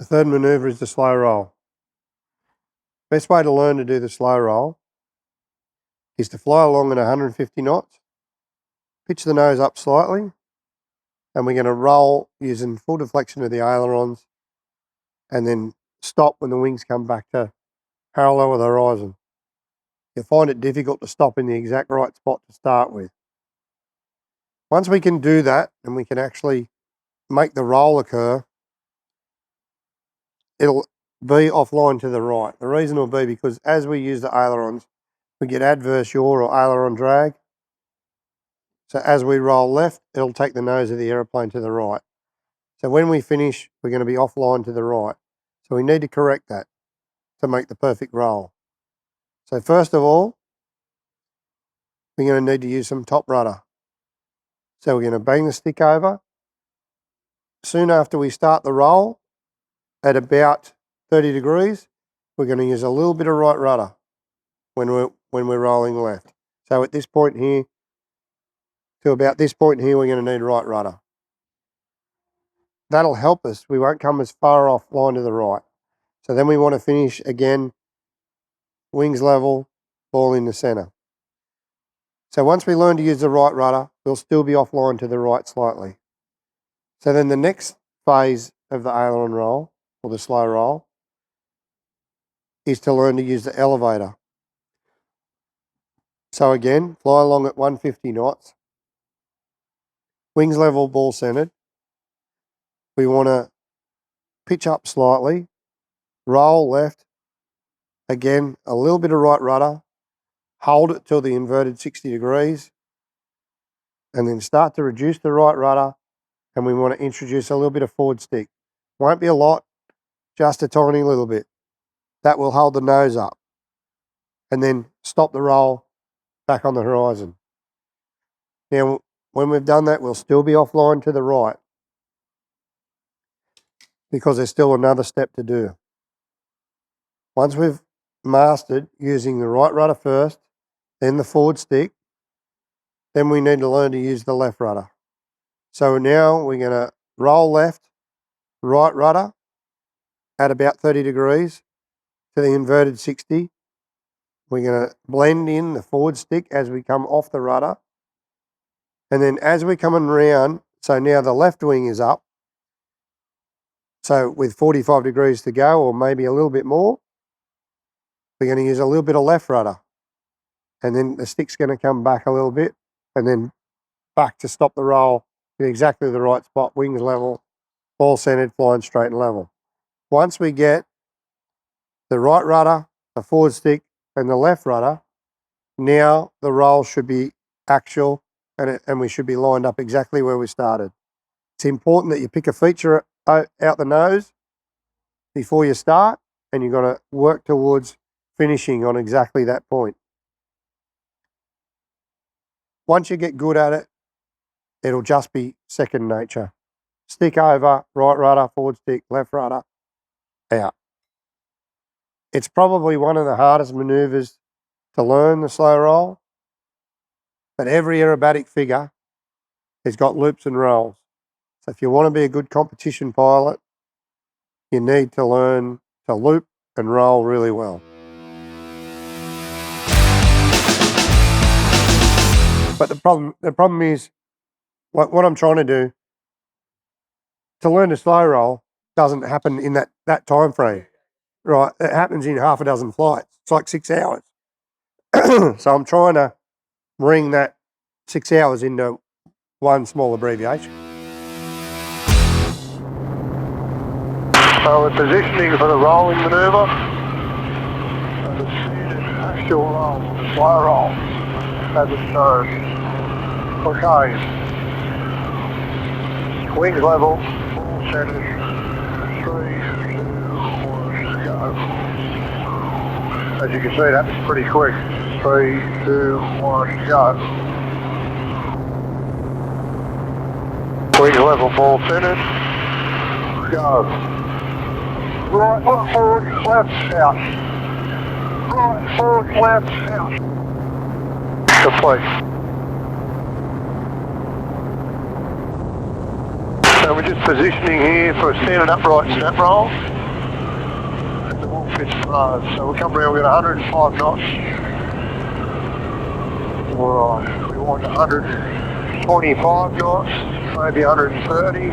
The third manoeuvre is the slow roll. Best way to learn to do the slow roll is to fly along at 150 knots, pitch the nose up slightly, and we're going to roll using full deflection of the ailerons and then stop when the wings come back to parallel with the horizon. You'll find it difficult to stop in the exact right spot to start with. Once we can do that and we can actually make the roll occur, it'll be offline to the right. The reason will be because as we use the ailerons, we get adverse yaw or aileron drag. So as we roll left, it'll take the nose of the aeroplane to the right. So when we finish, we're going to be offline to the right. So we need to correct that to make the perfect roll. So first of all, we're going to need to use some top rudder. So we're going to bang the stick over. Soon after we start the roll, at about 30 degrees, we're going to use a little bit of right rudder when we're rolling left. So at this point here, to about this point here, we're going to need right rudder. That'll help us. We won't come as far offline to the right. So then we want to finish again, wings level, ball in the center. So once we learn to use the right rudder, we'll still be offline to the right slightly. So then the next phase of the aileron roll, or the slow roll, is to learn to use the elevator. So again, fly along at 150 knots, wings level, ball centered. We want to pitch up slightly, roll left, again, a little bit of right rudder, hold it till the inverted 60 degrees, and then start to reduce the right rudder, and we want to introduce a little bit of forward stick. Won't be a lot, just a tiny little bit. That will hold the nose up, and then stop the roll back on the horizon. Now, when we've done that, we'll still be offline to the right because there's still another step to do. Once we've mastered using the right rudder first, then the forward stick, then we need to learn to use the left rudder. So now we're going to roll left, right rudder at about 30 degrees to the inverted 60. We're going to blend in the forward stick as we come off the rudder. And then as we're coming around, so now the left wing is up. So with 45 degrees to go, or maybe a little bit more, we're going to use a little bit of left rudder. And then the stick's going to come back a little bit and then back to stop the roll in exactly the right spot, wings level, ball centered, flying straight and level. Once we get the right rudder, the forward stick, and the left rudder, now the roll should be actual and we should be lined up exactly where we started. It's important that you pick a feature out the nose before you start, and you've got to work towards finishing on exactly that point. Once you get good at it, it'll just be second nature. Stick over, right rudder, forward stick, left rudder, out. It's probably one of the hardest maneuvers to learn, the slow roll, but every aerobatic figure has got loops and rolls. So if you want to be a good competition pilot, you need to learn to loop and roll really well. But the problem is, what I'm trying to do, to learn to slow roll doesn't happen in that time frame, right? It happens in half a dozen flights. It's like 6 hours. So I'm trying to bring that 6 hours into one small abbreviation. So we're positioning for the rolling manoeuvre. Actual roll, slow roll, as it goes. Okay. Wings level, ball centered, 3, 2, 1, go. As you can see, that was pretty quick. 3, 2, 1, go. Wings level, ball centered, go. Right, forward, left, out. Right, forward, left, out. Complete. So we're just positioning here for a standard upright snap roll. And the wall fits slow. So we'll come around, we've got 105 knots. Alright, we want 125 knots, maybe 130.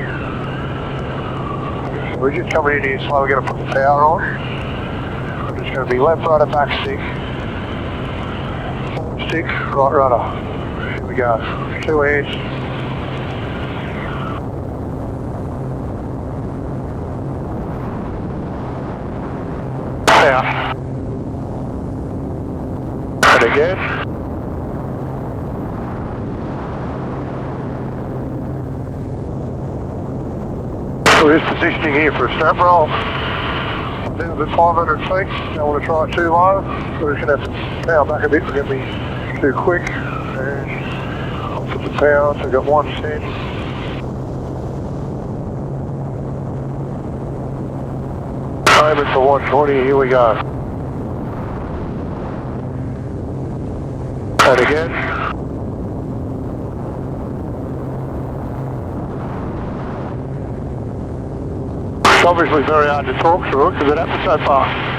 So we're just coming in here slow, we're going to put the power on. I'm just going to be left rudder, back stick, forward stick, right rudder. Here we go, 2 hands. Out. And again. So we're just positioning here for a snap roll. Down to 500 feet. Don't want to try it too low. We're just going to have to power back a bit. We're going to be too quick. And I'll put the power. So we've got 110. Aiming for 120. Here we go. And again. It's obviously very hard to talk through it because it happened so fast.